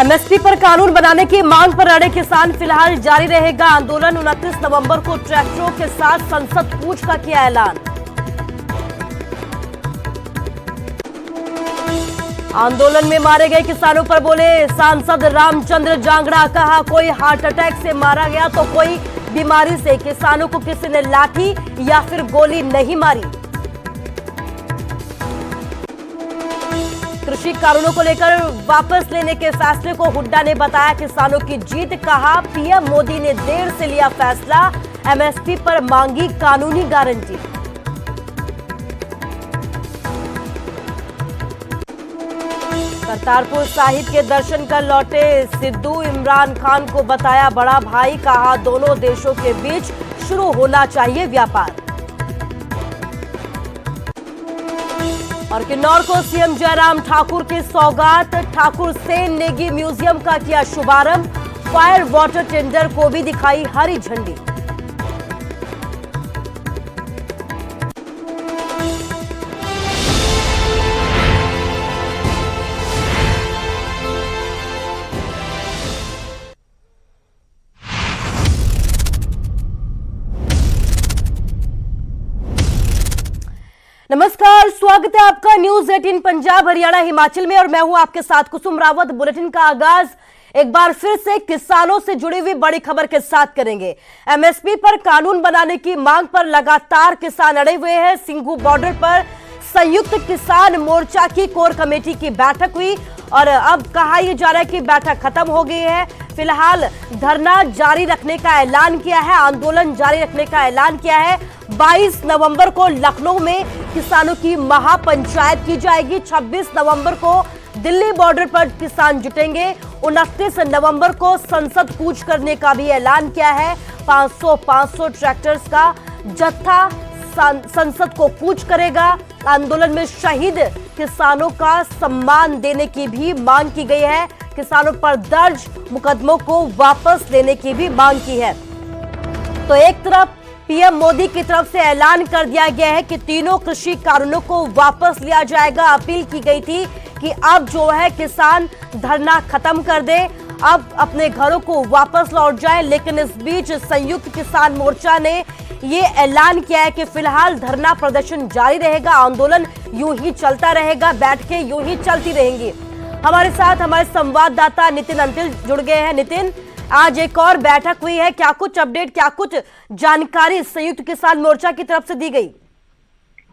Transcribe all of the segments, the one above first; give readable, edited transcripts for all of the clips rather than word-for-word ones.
MSP पर कानून बनाने की मांग पर अड़े किसान, फिलहाल जारी रहेगा आंदोलन। 29 नवंबर को ट्रैक्टरों के साथ संसद कूच का किया ऐलान। आंदोलन में मारे गए किसानों पर बोले सांसद रामचंद्र जांगड़ा, कहा कोई हार्ट अटैक से मारा गया तो कोई बीमारी से, किसानों को किसी ने लाठी या फिर गोली नहीं मारी। कृषि कानूनों को लेकर वापस लेने के फैसले को हुड्डा ने बताया किसानों की जीत, कहा पीएम मोदी ने देर से लिया फैसला, एमएसपी पर मांगी कानूनी गारंटी। करतारपुर साहिब के दर्शन कर लौटे सिद्धू, इमरान खान को बताया बड़ा भाई, कहा दोनों देशों के बीच शुरू होना चाहिए व्यापार। और किन्नौर को सीएम जयराम ठाकुर की सौगात, ठाकुर सेन नेगी म्यूजियम का किया शुभारंभ, फायर वाटर टेंडर को भी दिखाई हरी झंडी। नमस्कार, स्वागत है आपका न्यूज 18 पंजाब हरियाणा हिमाचल में और मैं हूं आपके साथ कुसुम रावत। बुलेटिन का आगाज एक बार फिर से किसानों से जुड़ी हुई बड़ी खबर के साथ करेंगे। एमएसपी पर कानून बनाने की मांग पर लगातार किसान अड़े हुए हैं। सिंघू बॉर्डर पर संयुक्त किसान मोर्चा की कोर कमेटी की बैठक हुई और अब कहा यह जा रहा है कि बैठक खत्म हो गई है। फिलहाल धरना जारी रखने का ऐलान किया है, आंदोलन जारी रखने का ऐलान किया है। 22 नवंबर को लखनऊ में किसानों की महापंचायत की जाएगी। 26 नवंबर को दिल्ली बॉर्डर पर किसान जुटेंगे। 29 नवंबर को संसद कूच करने का भी ऐलान किया है। 500 ट्रैक्टर्स का जत्था संसद को कूच करेगा। आंदोलन में शहीद किसानों का सम्मान देने की भी मांग की गई है। किसानों पर दर्ज मुकदमों को वापस लेने की भी मांग की है। तो एक तरफ पीएम मोदी की तरफ से ऐलान कर दिया गया है कि तीनों कृषि कानूनों को वापस लिया जाएगा। अपील की गई थी कि अब जो है किसान धरना खत्म कर दे, अब अपने घरों को वापस लौट जाए। लेकिन इस बीच संयुक्त किसान मोर्चा ने ये ऐलान किया है कि फिलहाल धरना प्रदर्शन जारी रहेगा, आंदोलन यूं ही चलता रहेगा, बैठकें यूं ही चलती रहेंगी। हमारे साथ हमारे संवाददाता नितिन अंतिल जुड़ गए हैं। नितिन, आज एक और बैठक हुई है, क्या कुछ अपडेट, क्या कुछ जानकारी संयुक्त किसान मोर्चा की तरफ से दी गई?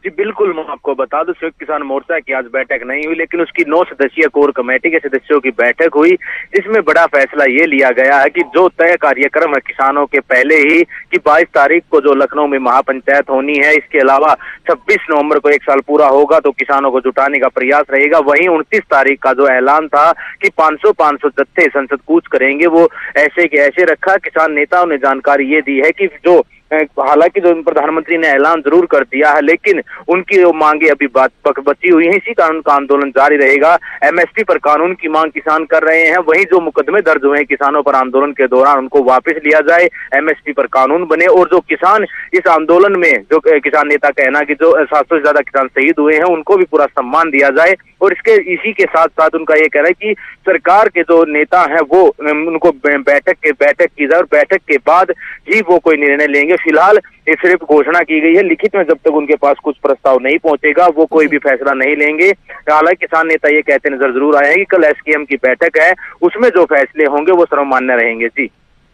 जी बिल्कुल, मैं आपको बता दूं संयुक्त किसान मोर्चा की आज बैठक नहीं हुई, लेकिन उसकी 9 सदस्यीय कोर कमेटी के सदस्यों की बैठक हुई, जिसमें बड़ा फैसला ये लिया गया है कि जो तय कार्यक्रम है किसानों के पहले ही कि 22 तारीख को जो लखनऊ में महापंचायत होनी है, इसके अलावा 26 नवंबर को 1 साल पूरा होगा तो किसानों को जुटाने का प्रयास रहेगा। वहीं 29 तारीख का जो ऐलान था कि 500 जत्थे संसद कूच करेंगे, वो ऐसे के ऐसे रखा। किसान नेताओं ने जानकारी ये दी है कि जो हालांकि जो प्रधानमंत्री ने ऐलान जरूर कर दिया है, लेकिन उनकी जो मांगे अभी बची हुई हैं, इसी कानून का आंदोलन जारी रहेगा। एमएसपी पर कानून की मांग किसान कर रहे हैं। वहीं जो मुकदमे दर्ज हुए हैं किसानों पर आंदोलन के दौरान, उनको वापस लिया जाए, एमएसपी पर कानून बने। और जो किसान इस आंदोलन में, जो किसान नेता कहना कि जो 700 से ज्यादा किसान शहीद हुए हैं, उनको भी पूरा सम्मान दिया जाए। और इसी के साथ साथ उनका ये कहना है कि सरकार के जो नेता हैं वो उनको बैठक की जाए और बैठक के बाद ही वो कोई निर्णय लेंगे। फिलहाल ये सिर्फ घोषणा की गई है, लिखित में जब तक उनके पास कुछ प्रस्ताव नहीं पहुंचेगा वो कोई भी फैसला नहीं लेंगे। हालांकि किसान नेता ये कहते नजर जरूर आए हैं कि कल एसकेएम की बैठक है, उसमें जो फैसले होंगे वो सर्वमान्य रहेंगे।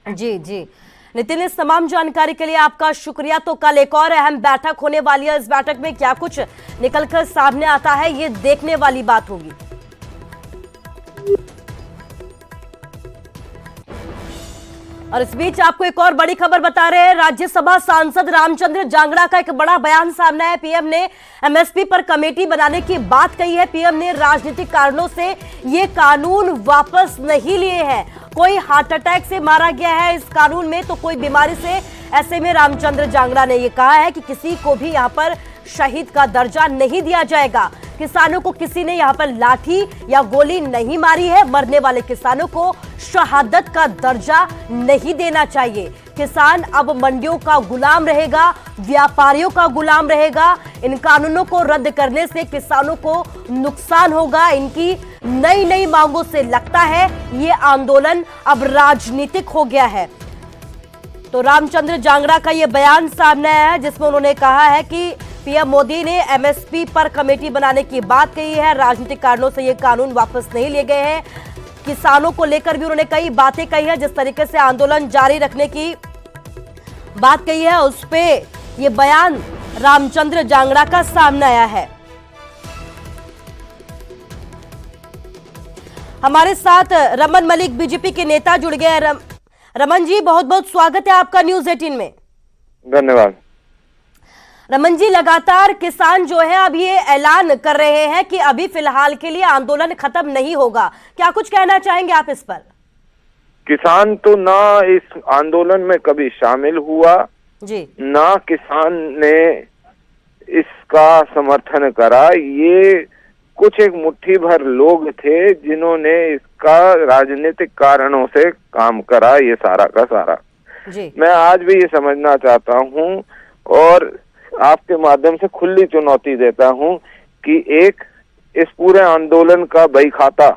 जी नितिन, इस तमाम जानकारी के लिए आपका शुक्रिया। तो कल एक और अहम बैठक होने वाली है, इस बैठक में क्या कुछ निकलकर सामने आता है ये देखने वाली बात होगी। और इस बीच आपको एक और बड़ी खबर बता रहे हैं, राज्यसभा सांसद रामचंद्र जांगड़ा का एक बड़ा बयान सामने है। पीएम ने एमएसपी पर कमेटी बनाने की बात कही है। पीएम ने राजनीतिक कारणों से ये कानून वापस नहीं लिए हैं। कोई हार्ट अटैक से मारा गया है इस कानून में तो कोई बीमारी से। ऐसे में रामचंद्र जांगड़ा ने यह कहा है कि किसी को भी यहां पर शहीद का दर्जा नहीं दिया जाएगा। किसानों को किसी ने यहां पर लाठी या गोली नहीं मारी है। मरने वाले किसानों को शहादत का दर्जा नहीं देना चाहिए। किसान अब मंडियों का गुलाम रहेगा, व्यापारियों का गुलाम रहेगा। इन कानूनों को रद्द करने से किसानों को नुकसान होगा। इनकी नई नई मांगों से लगता है ये आंदोलन अब राजनीतिक हो गया है। तो रामचंद्र जांगड़ा का ये बयान सामने आया है जिसमें उन्होंने कहा है कि पीएम मोदी ने एमएसपी पर कमेटी बनाने की बात कही है। राजनीतिक कारणों से ये कानून वापस नहीं लिए गए हैं। किसानों को लेकर भी उन्होंने कई बातें कही है। जिस तरीके से आंदोलन जारी रखने की बात कही है उस पे ये बयान रामचंद्र जांगड़ा का सामने आया है। हमारे साथ रमन मलिक बीजेपी के नेता जुड़ गए हैं। रमन जी, बहुत बहुत स्वागत है आपका न्यूज 18 में। धन्यवाद। रमन जी, लगातार किसान जो है अब ये ऐलान कर रहे हैं कि अभी फिलहाल के लिए आंदोलन खत्म नहीं होगा। क्या कुछ कहना चाहेंगे आप इस पर? किसान तो ना इस आंदोलन में कभी शामिल हुआ जी, ना किसान ने इसका समर्थन करा। ये कुछ एक मुट्ठी भर लोग थे जिन्होंने इसका राजनीतिक कारणों से काम करा, ये सारा का सारा। जी, मैं आज भी ये समझना चाहता हूँ और आपके माध्यम से खुली चुनौती देता हूँ कि एक इस पूरे आंदोलन का बही खाता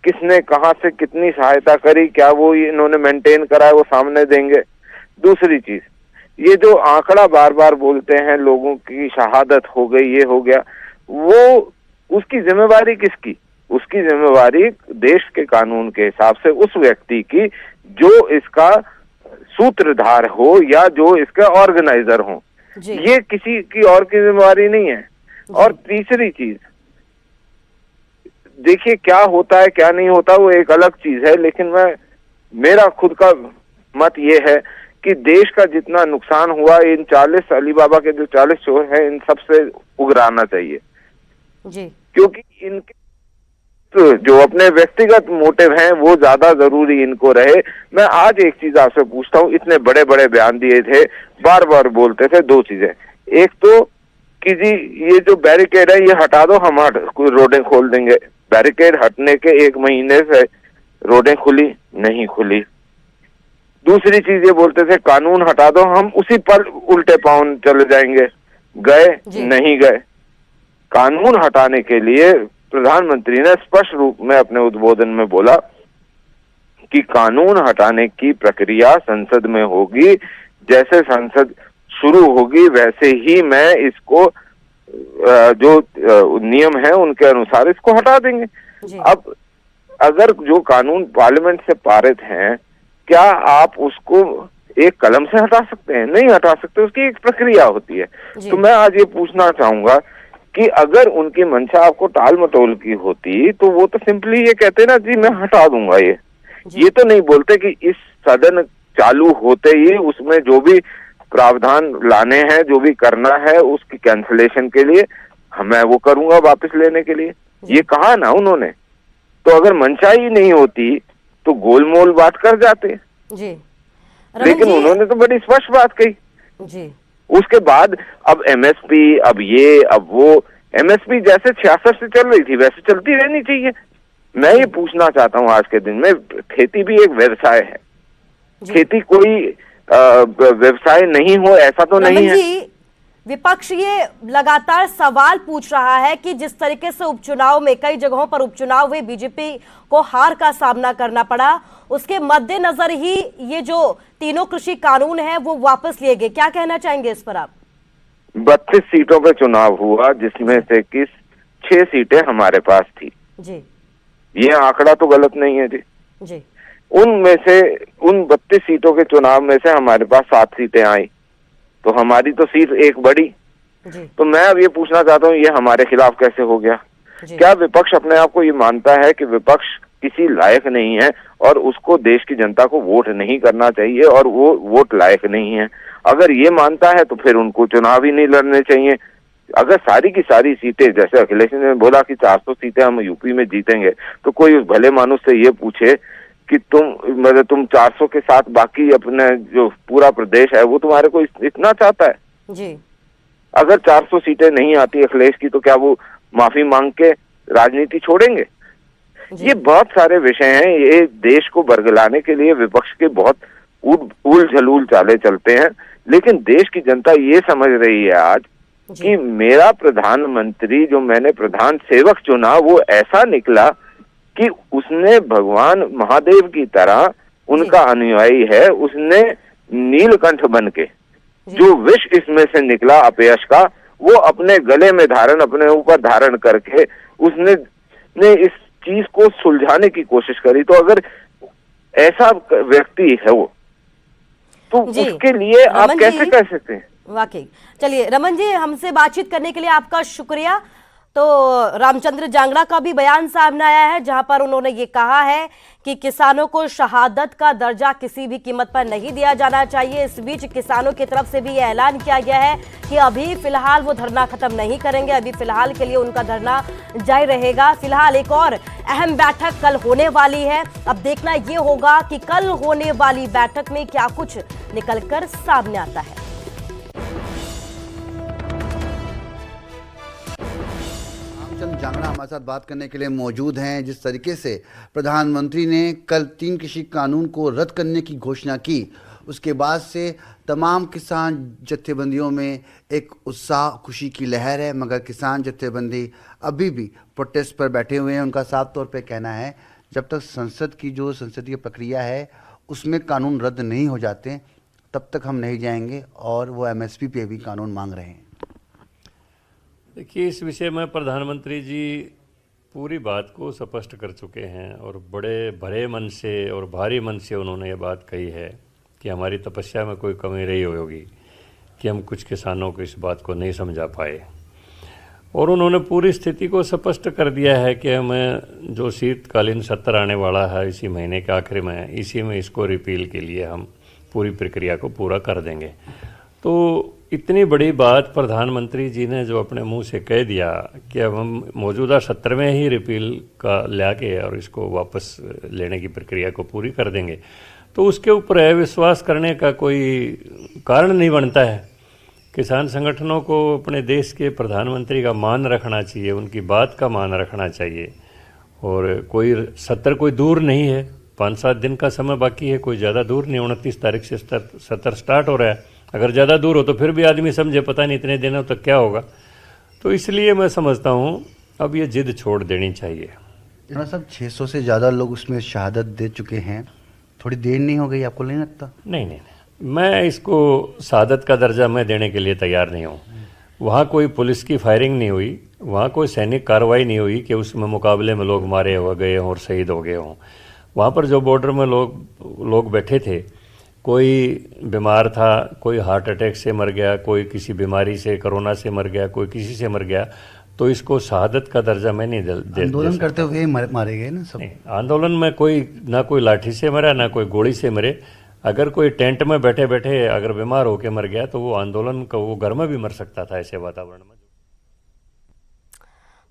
किसने कहां से कितनी सहायता करी, क्या वो इन्होंने मेंटेन करा है, वो सामने देंगे। दूसरी चीज, ये जो आंकड़ा बार बार बोलते हैं लोगों की शहादत हो गई, ये हो गया, वो उसकी जिम्मेवारी किसकी? उसकी जिम्मेवारी देश के कानून के हिसाब से उस व्यक्ति की जो इसका सूत्रधार हो या जो इसका ऑर्गेनाइजर हो। ये किसी की और की जिम्मेवारी नहीं है। और तीसरी चीज, देखिए क्या होता है क्या नहीं होता वो एक अलग चीज है, लेकिन मेरा खुद का मत ये है कि देश का जितना नुकसान हुआ इन 40 अलीबाबा के जो 40 चोर हैं इन सबसे उगराना चाहिए जी, क्योंकि इनके तो जो अपने व्यक्तिगत मोटिव हैं वो ज्यादा जरूरी इनको रहे। मैं आज एक चीज आपसे पूछता हूँ, इतने बड़े बड़े बयान दिए थे, बार बार बोलते थे दो चीजें। एक तो कि जी ये जो बैरिकेड है ये हटा दो, हम रोडें खोल देंगे। बैरिकेड हटने के 1 महीने से रोडें खुली नहीं खुली। दूसरी चीज ये बोलते थे कानून हटा दो, हम उसी पर उल्टे पांव चले जाएंगे। गए नहीं गए। कानून हटाने के लिए प्रधानमंत्री ने स्पष्ट रूप में अपने उद्बोधन में बोला कि कानून हटाने की प्रक्रिया संसद में होगी, जैसे संसद शुरू होगी वैसे ही मैं इसको जो नियम है उनके अनुसार इसको हटा देंगे। अब अगर जो कानून पार्लियामेंट से पारित हैं, क्या आप उसको एक कलम से हटा सकते हैं? नहीं हटा सकते, उसकी एक प्रक्रिया होती है। तो मैं आज ये पूछना चाहूंगा कि अगर उनकी मंशा आपको टाल मटोल की होती तो वो तो सिंपली ये कहते ना जी मैं हटा दूंगा। ये तो नहीं बोलते कि इस सदन चालू होते ही उसमें जो भी प्रावधान लाने हैं, जो भी करना है उसकी कैंसिलेशन के लिए मैं वो करूंगा वापस लेने के लिए। ये कहा ना उन्होंने। तो अगर मंशा ही नहीं होती तो गोलमोल बात कर जाते जी, लेकिन उन्होंने तो बड़ी स्पष्ट बात कही जी। उसके बाद अब एमएसपी, अब ये अब वो, एमएसपी जैसे 66 से चल रही थी वैसे चलती रहनी चाहिए। मैं ये पूछना चाहता हूँ आज के दिन में, खेती भी एक व्यवसाय है। खेती कोई व्यवसाय नहीं हो ऐसा तो नहीं है। विपक्ष ये लगातार सवाल पूछ रहा है कि जिस तरीके से उपचुनाव में कई जगहों पर उपचुनाव हुए, बीजेपी को हार का सामना करना पड़ा, उसके मद्देनजर ही ये जो तीनों कृषि कानून है वो वापस लिए गए। क्या कहना चाहेंगे इस पर आप? 32 सीटों पे चुनाव हुआ जिसमें से 6 सीटें हमारे पास थी जी। ये आंकड़ा तो गलत नहीं है जी। उनमें से उन 32 सीटों के चुनाव में से हमारे पास 7 सीटें आई, तो हमारी तो सीट एक बढ़ी। तो मैं अब ये पूछना चाहता हूँ ये हमारे खिलाफ कैसे हो गया? क्या विपक्ष अपने आप को ये मानता है कि विपक्ष किसी लायक नहीं है और उसको देश की जनता को वोट नहीं करना चाहिए और वो वोट लायक नहीं है? अगर ये मानता है तो फिर उनको चुनाव ही नहीं लड़ने चाहिए। अगर सारी की सारी सीटें, जैसे अखिलेश ने बोला कि 400 सीटें हम यूपी में जीतेंगे, तो कोई भले मानुस से ये पूछे कि तुम 400 के साथ बाकी अपने जो पूरा प्रदेश है वो तुम्हारे को इतना चाहता है जी। अगर 400 सीटें नहीं आती अखिलेश की तो क्या वो माफी मांग के राजनीति छोड़ेंगे? ये बहुत सारे विषय हैं। ये देश को बरगलाने के लिए विपक्ष के बहुत उल झलूल चाले चलते हैं, लेकिन देश की जनता ये समझ रही है आज कि मेरा प्रधानमंत्री जो मैंने प्रधान सेवक चुना वो ऐसा निकला कि उसने भगवान महादेव की तरह उनका अनुयायी है। उसने नीलकंठ बन के जो विष इसमें से निकला अपयश का, वो अपने गले में धारण, अपने ऊपर धारण करके उसने इस चीज को सुलझाने की कोशिश करी। तो अगर ऐसा व्यक्ति है वो, तो उसके लिए आप कैसे कह सकते हैं? वाकई। चलिए रमन जी, हमसे बातचीत करने के लिए आपका शुक्रिया। तो रामचंद्र जांगड़ा का भी बयान सामने आया है, जहां पर उन्होंने ये कहा है कि किसानों को शहादत का दर्जा किसी भी कीमत पर नहीं दिया जाना चाहिए। इस बीच किसानों की तरफ से भी ये ऐलान किया गया है कि अभी फिलहाल वो धरना खत्म नहीं करेंगे, अभी फिलहाल के लिए उनका धरना जारी रहेगा। फिलहाल एक और अहम बैठक कल होने वाली है। अब देखना ये होगा कि कल होने वाली बैठक में क्या कुछ निकलकर सामने आता है। रामचंद्र जांगड़ा हमारे साथ बात करने के लिए मौजूद हैं। जिस तरीके से प्रधानमंत्री ने कल 3 कृषि कानून को रद्द करने की घोषणा की, उसके बाद से तमाम किसान जत्थेबंदियों में एक उत्साह, खुशी की लहर है। मगर किसान जत्थेबंदी अभी भी प्रोटेस्ट पर बैठे हुए हैं। उनका साफ तौर पे कहना है जब तक संसद की जो संसदीय प्रक्रिया है उसमें कानून रद्द नहीं हो जाते तब तक हम नहीं जाएंगे, और वो एमएसपी पे भी कानून मांग रहे हैं। देखिए, इस विषय में प्रधानमंत्री जी पूरी बात को स्पष्ट कर चुके हैं और बड़े भरे मन से और भारी मन से उन्होंने ये बात कही है कि हमारी तपस्या में कोई कमी रही होगी कि हम कुछ किसानों को इस बात को नहीं समझा पाए। और उन्होंने पूरी स्थिति को स्पष्ट कर दिया है कि हमें जो शीतकालीन सत्र आने वाला है इसी महीने के आखिर में, इसी में इसको रिपील के लिए हम पूरी प्रक्रिया को पूरा कर देंगे। तो इतनी बड़ी बात प्रधानमंत्री जी ने जो अपने मुंह से कह दिया कि अब हम मौजूदा सत्र में ही रिपील का लाके और इसको वापस लेने की प्रक्रिया को पूरी कर देंगे, तो उसके ऊपर विश्वास करने का कोई कारण नहीं बनता है। किसान संगठनों को अपने देश के प्रधानमंत्री का मान रखना चाहिए, उनकी बात का मान रखना चाहिए। और कोई सत्र कोई दूर नहीं है, 5-7 दिन का समय बाकी है, कोई ज़्यादा दूर नहीं। 29 तारीख से सत्र स्टार्ट हो रहा है। अगर ज़्यादा दूर हो तो फिर भी आदमी समझे पता नहीं इतने दिनों तक क्या होगा। तो इसलिए मैं समझता हूँ अब ये जिद छोड़ देनी चाहिए। सब 600 से ज़्यादा लोग उसमें शहादत दे चुके हैं, थोड़ी देर नहीं हो गई आपको नहीं लगता? नहीं, मैं इसको शहादत का दर्जा मैं देने के लिए तैयार नहीं हूँ। वहाँ कोई पुलिस की फायरिंग नहीं हुई, वहाँ कोई सैनिक कार्रवाई नहीं हुई कि उसमें मुकाबले में लोग मारे हो गए हों और शहीद हो गए हों। वहाँ पर जो बॉर्डर में लोग बैठे थे, कोई बीमार था, कोई हार्ट अटैक से मर गया, कोई किसी बीमारी से, कोरोना से मर गया, कोई किसी से मर गया, तो इसको शहादत का दर्जा मैं नहीं दे। आंदोलन करते हुए मारे गए ना सब? नहीं, आंदोलन में ना कोई लाठी से मरा, ना कोई गोली से मरे। अगर कोई टेंट में बैठे बैठे अगर बीमार होकर मर गया तो वो आंदोलन का वो घर में भी मर सकता था ऐसे वातावरण में।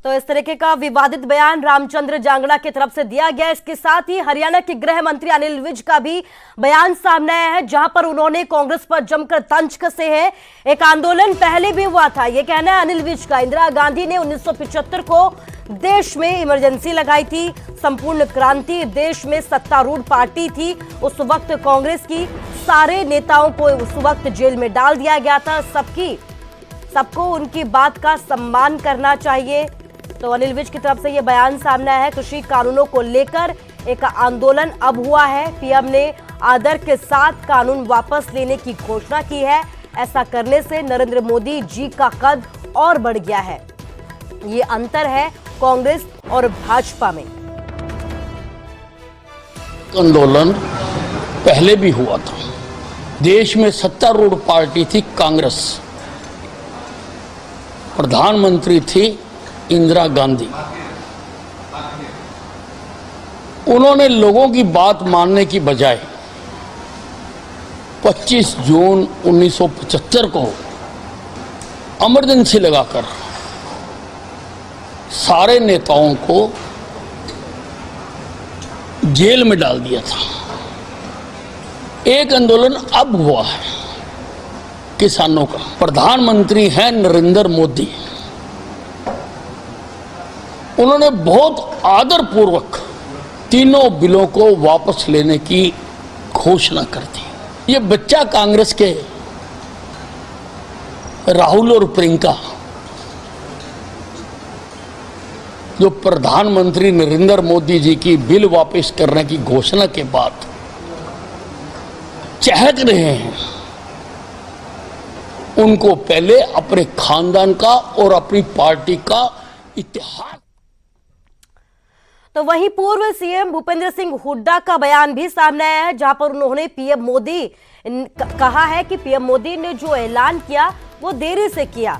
तो इस तरीके का विवादित बयान रामचंद्र जांगड़ा की तरफ से दिया गया। इसके साथ ही हरियाणा के गृह मंत्री अनिल विज का भी बयान सामने आया है, जहां पर उन्होंने कांग्रेस पर जमकर तंज कसे हैं। एक आंदोलन पहले भी हुआ था, यह कहना है अनिल विज का। इंदिरा गांधी ने 1975 को देश में इमरजेंसी लगाई थी, संपूर्ण क्रांति, देश में सत्तारूढ़ पार्टी थी। उस वक्त कांग्रेस की सारे नेताओं को उस वक्त जेल में डाल दिया गया था। सबको उनकी बात का सम्मान करना चाहिए। तो अनिल विज की तरफ से यह बयान सामने आया है। कृषि कानूनों को लेकर एक आंदोलन अब हुआ है। पीएम ने आदर के साथ कानून वापस लेने की घोषणा की है। ऐसा करने से नरेंद्र मोदी जी का कद और बढ़ गया है। ये अंतर है कांग्रेस और भाजपा में। आंदोलन पहले भी हुआ था, देश में सत्तारूढ़ पार्टी थी कांग्रेस, प्रधानमंत्री थी इंदिरा गांधी। उन्होंने लोगों की बात मानने की बजाय 25 जून 1975 को इमरजेंसी लगाकर सारे नेताओं को जेल में डाल दिया था। एक आंदोलन अब हुआ है किसानों का। प्रधानमंत्री हैं नरेंद्र मोदी, उन्होंने बहुत आदरपूर्वक तीनों बिलों को वापस लेने की घोषणा कर दी। ये बच्चा कांग्रेस के राहुल और प्रियंका जो प्रधानमंत्री नरेंद्र मोदी जी की बिल वापस करने की घोषणा के बाद चहक रहे हैं, उनको पहले अपने खानदान का और अपनी पार्टी का इतिहास। तो वहीं पूर्व सीएम भूपेंद्र सिंह हुड्डा का बयान भी सामने आया है, जहां पर उन्होंने पीएम मोदी कहा है कि पीएम मोदी ने जो ऐलान किया वो देरी से किया।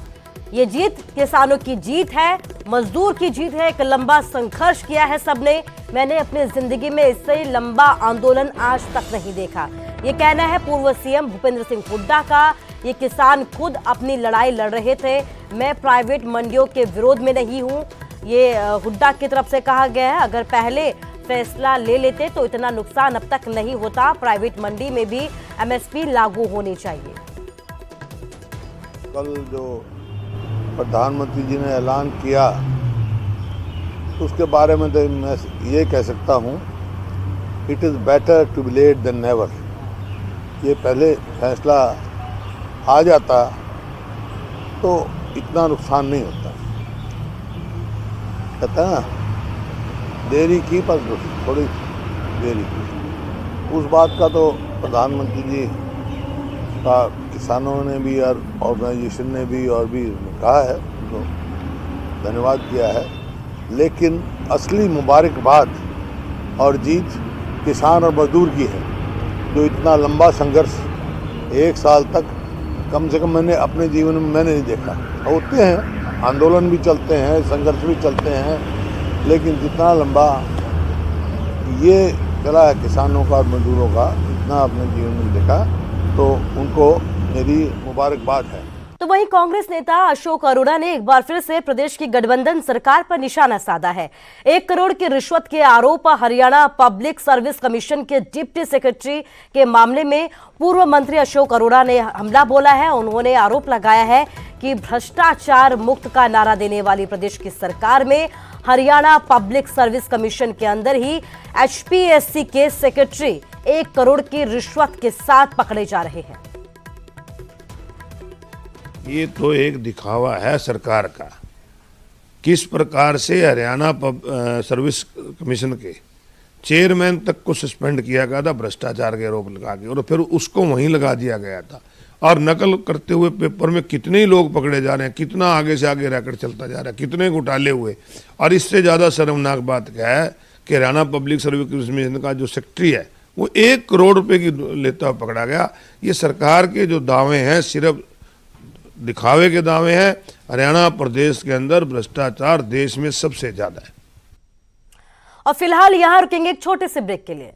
ये जीत किसानों की जीत है, मजदूर की जीत है। एक लंबा संघर्ष किया है सबने। मैंने अपनी जिंदगी में इससे लंबा आंदोलन आज तक नहीं देखा। ये कहना है पूर्व सीएम भूपेंद्र सिंह हुड्डा का। ये किसान खुद अपनी लड़ाई लड़ रहे थे। मैं प्राइवेट मंडियों के विरोध में नहीं हूं, ये हुड्डा की तरफ से कहा गया है। अगर पहले फैसला ले लेते तो इतना नुकसान अब तक नहीं होता। प्राइवेट मंडी में भी एमएसपी लागू होनी चाहिए। कल जो प्रधानमंत्री जी ने ऐलान किया उसके बारे में तो मैं ये कह सकता हूँ, it is better to be late then never. ये पहले फैसला आ जाता तो इतना नुकसान नहीं होता। कहता है ना, देरी की पर थोड़ी देरी की। उस बात का तो प्रधानमंत्री जी का किसानों ने भी और ऑर्गेनाइजेशन ने भी और भी कहा है, उनको धन्यवाद किया है। लेकिन असली मुबारकबाद और जीत किसान और मजदूर की है, जो इतना लंबा संघर्ष 1 साल तक कम से कम मैंने अपने जीवन में मैंने नहीं देखा। होते हैं, आंदोलन भी चलते हैं, संघर्ष भी चलते हैं, लेकिन जितना लंबा ये चला है किसानों का और मजदूरों का, इतना अपने जीवन में देखा, तो उनको मेरी मुबारकबाद है। तो वहीं कांग्रेस नेता अशोक अरोड़ा ने एक बार फिर से प्रदेश की गठबंधन सरकार पर निशाना साधा है। 1 करोड़ की रिश्वत के आरोप हरियाणा पब्लिक सर्विस कमीशन के डिप्टी सेक्रेटरी के मामले में पूर्व मंत्री अशोक अरोड़ा ने हमला बोला है। उन्होंने आरोप लगाया है कि भ्रष्टाचार मुक्त का नारा देने वाली प्रदेश की सरकार में हरियाणा पब्लिक सर्विस कमीशन के अंदर ही एचपीएससी के सेक्रेटरी 1 करोड़ की रिश्वत के साथ पकड़े जा रहे हैं। ये तो एक दिखावा है सरकार का। किस प्रकार से हरियाणा सर्विस कमीशन के चेयरमैन तक को सस्पेंड किया गया था भ्रष्टाचार के आरोप लगा के, और फिर उसको वहीं लगा दिया गया था। और नकल करते हुए पेपर में कितने ही लोग पकड़े जा रहे हैं, कितना आगे से आगे रैकेट चलता जा रहा है, कितने घोटाले हुए। और इससे ज़्यादा शर्मनाक बात क्या है कि हरियाणा पब्लिक सर्विस कमीशन का जो सेक्रेटरी है वो 1 करोड़ रुपए की लेता हुआ पकड़ा गया। ये सरकार के जो दावे हैं सिर्फ दिखावे के दावे हैं। हरियाणा प्रदेश के अंदर भ्रष्टाचार देश में सबसे ज्यादा है। और फिलहाल यहां रुकेंगे एक छोटे से ब्रेक के लिए।